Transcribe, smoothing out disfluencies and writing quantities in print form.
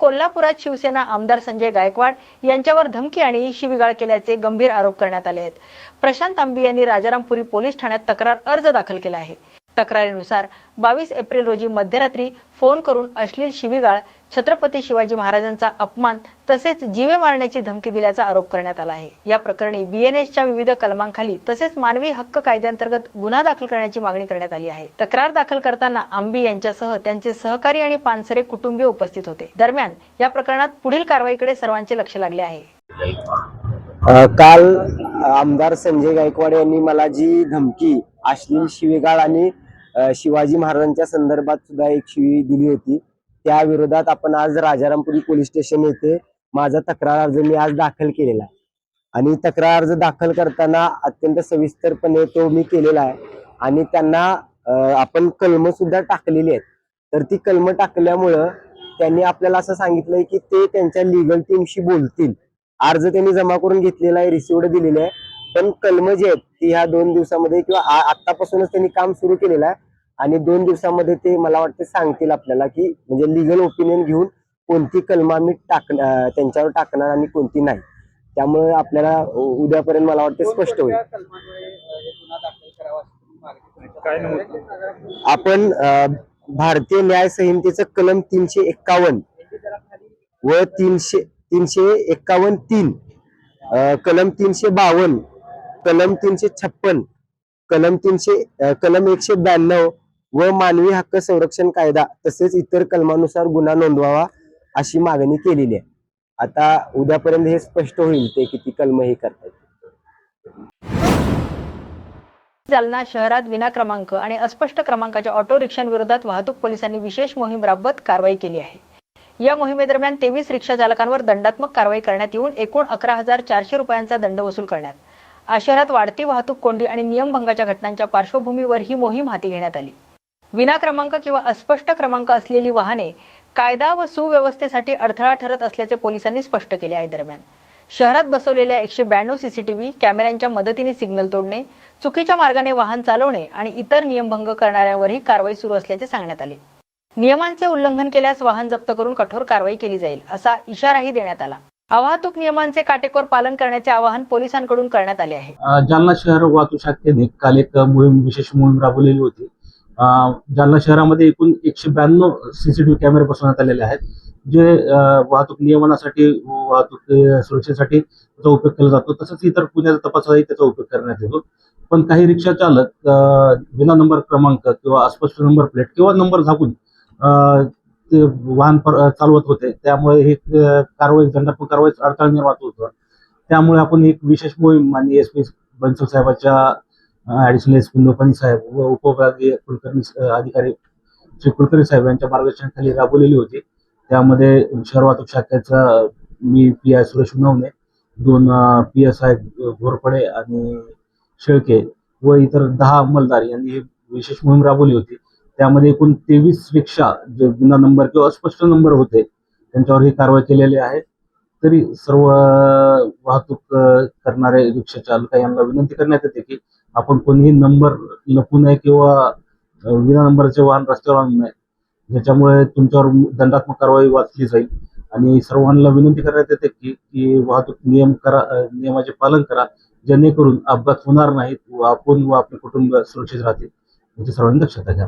कोल्हापुरात शिवसेना आमदार संजय गायकवाड यांच्यावर धमकी आणि शिवीगाळ केल्याचे गंभीर आरोप करण्यात आले आहेत। प्रशांत आंबी यांनी राजारामपुरी पोलीस ठाण्यात तक्रार अर्ज दाखल केला आहे। तक्रारीनुसार 22 एप्रिल रोजी मध्यरात्री फोन करून अश्लील शिवीगाळ, छत्रपती शिवाजी महाराजांचा अपमान तसेच जीवे मारण्याची धमकी दिल्याचा आरोप करण्यात आला आहे। या प्रकरणी बीएनएसच्या विविध कलमांखाली तसेच मानवी हक्क कायद्याअंतर्गत गुन्हा दाखल करण्याची मागणी करण्यात आली आहे। तक्रार दाखल करताना आंबी यांच्यासह त्यांचे सहकारी आणि पानसरे कुटुंबीय उपस्थित होते। दरम्यान या प्रकरणात पुढील कारवाईकडे सर्वांचे लक्ष लागले आहे। काल आमदार संजय गायकवाड यांनी मला जी धमकी, अश्लील शिवीगाळ आणि शिवाजी महाराजांच्या संदर्भात सुद्धा एक शिवी दिली होती, त्या विरोधात आपण आज राजारामपुरी पोलीस स्टेशन येथे माझा तक्रार अर्ज मी आज दाखल केलेला आहे। आणि तक्रार अर्ज दाखल करताना अत्यंत सविस्तरपणे तो मी केलेला आहे आणि त्यांना आपण कलम सुद्धा टाकलेली आहेत। तर ती कलम टाकल्यामुळं त्यांनी आपल्याला असं सांगितलंय की ते त्यांच्या लीगल टीमशी बोलतील। अर्ज त्यांनी जमा करून घेतलेला आहे, रिसिव्ड दिलेले आहे, पण कलम जे आहेत ती ह्या 2 दिवसामध्ये किंवा आतापासूनच त्यांनी काम सुरू केलेलं आहे आणि 2 दिवसामध्ये ते मला वाटतं सांगतील आपल्याला की म्हणजे लीगल ओपिनियन घेऊन कोणती कलम आम्ही त्यांच्यावर टाकणार आणि कोणती नाही। त्यामुळे आपल्याला उद्यापर्यंत मला वाटतं स्पष्ट होईल। आपण भारतीय न्याय संहितेचं कलम 351 व 351(3), कलम 352, कलम 356, कलम 192 व मानवी हक्क संरक्षण कायदा तसेच इतर कलमानुसार गुन्हा नोंदवावा अशी मागणी केलेली आहे। आता उद्यापर्यंत हे स्पष्ट होईल ते किती कलम हे करतात। जालना शहरात विना क्रमांक आणि अस्पष्ट क्रमांकाच्या ऑटो रिक्षांविरोधात वाहतूक पोलिसांनी विशेष मोहीम राबवत कारवाई केली आहे। या मोहिमेदरम्यान 23 रिक्षा चालकांवर दंडात्मक कारवाई करण्यात येऊन एकूण 11,400 रुपयांचा दंड वसूल करण्यात। शहरात वाढती वाहतूक कोंडी आणि नियमभंगाच्या घटनांच्या पार्श्वभूमीवर ही मोहीम हाती घेण्यात आली। विना क्रमांक किंवा अस्पष्ट क्रमांक असलेली वाहने कायदा व सुव्यवस्थेसाठी अडथळा ठरत असल्याचे पोलिसांनी स्पष्ट केले आहे। दरम्यान शहरात बसवलेल्या 192 सीसीटीव्ही कॅमेऱ्यांच्या मदतीने सिग्नल तोडणे, चुकीच्या मार्गाने वाहन चालवणे आणि इतर नियमभंग करणाऱ्यांवरही कारवाई सुरू असल्याचे सांगण्यात आले। नियमांचे उल्लंघन केल्यास वाहन जप्त करून कठोर कारवाई केली जाईल असा इशाराही देण्यात आला। वाहतूक नियमांचे काटेकोर पालन करण्याचे आवाहन पोलिसांकडून करण्यात आले आहे। जालना शहर वाहतूक शाखेने काल एक विशेष मोहीम राबवलेली होती। जालना शहरामध्ये एकूण 192 सीसीटीव्ही कॅमेरे बसवण्यात आलेले आहेत, जे वाहतूक नियमनासाठी, वाहतूक सुरक्षेसाठी त्याचा उपयोग केला जातो। तसंच इतर गुन्ह्याचा तपासासाठी त्याचा उपयोग करण्यात येतो। पण काही रिक्षा चालक विना नंबर क्रमांक किंवा अस्पष्ट नंबर प्लेट किंवा नंबर झाकून ते वाहन चालवत होते, त्यामुळे हे दंडात्मक कारवाई अडथळा निर्माण होत होता। त्यामुळे आपण एक विशेष मोहीम आणि एसपी बनसोड साहेबांच्या ऍडिशनल एसपी लोकांनी साहेब व उपविभागीय कुलकर्णी अधिकारी श्री कुलकर्णी साहेब यांच्या मार्गदर्शनाखाली राबवलेली होती। त्यामध्ये शहर वाहतूक शाखेचा मी पी.आय. सुरेश उन्हवणे, 2 PSI घोरपडे आणि शेळके व इतर 10 अंमलदार यांनी विशेष मोहीम राबवली होती। त्यामध्ये एकूण 23 रिक्षा जे विना नंबर किंवा अस्पष्ट नंबर होते त्यांच्यावर ही कारवाई केलेली आहे। तरी सर्व वाहतूक करणारे रिक्षा चालक यांना विनंती करण्यात येते की आपण कोणीही नंबर लपवू नये किंवा विना नंबरचे वाहन रस्त्यावर आणू नये, ज्याच्यामुळे तुमच्यावर दंडात्मक कारवाई वाचली जाईल। आणि सर्वांना विनंती करण्यात येते की वाहतूक नियमाचे पालन करा, जेणेकरून अपघात होणार नाहीत व आपण व आपले कुटुंब सुरक्षित राहतील याची सर्वांनी दक्षता घ्या।